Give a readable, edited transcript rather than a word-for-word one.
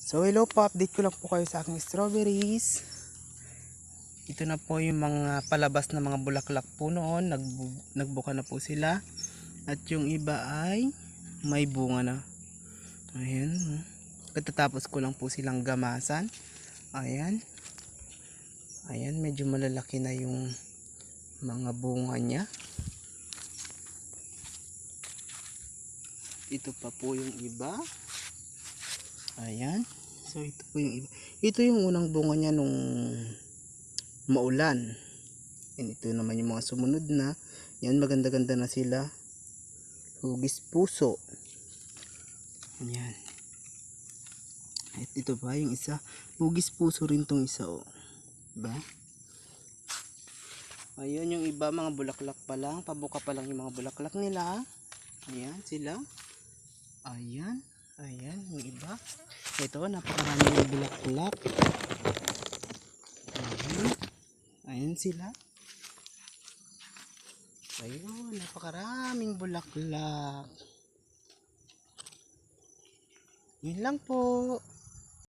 So hello po, update ko lang po kayo sa aking strawberries. Ito na po yung mga palabas na mga bulaklak po noon. Nagbuka na po sila. At yung iba ay may bunga na. Ayan. Katatapos ko lang po silang gamasan. Ayan. Ayan, medyo malalaki na yung mga bunga niya. Ito pa po yung iba. Ayan. So ito po yung iba. Ito yung unang bunga niya nung maulan. And ito naman yung mga sumunod na. Yan, maganda-ganda na sila. Hugis puso. Ayan. At ito pa yung isa. Hugis puso rin tong isa. Oh. Diba? Ayun yung iba, mga bulaklak pa lang. Pabuka pa lang yung mga bulaklak nila. Ayan sila. Ayan. Ayan yung iba. Ito, napakarami yung bulaklak. Ayan. Ayan sila. Ayun, napakaraming bulaklak. Yun lang po.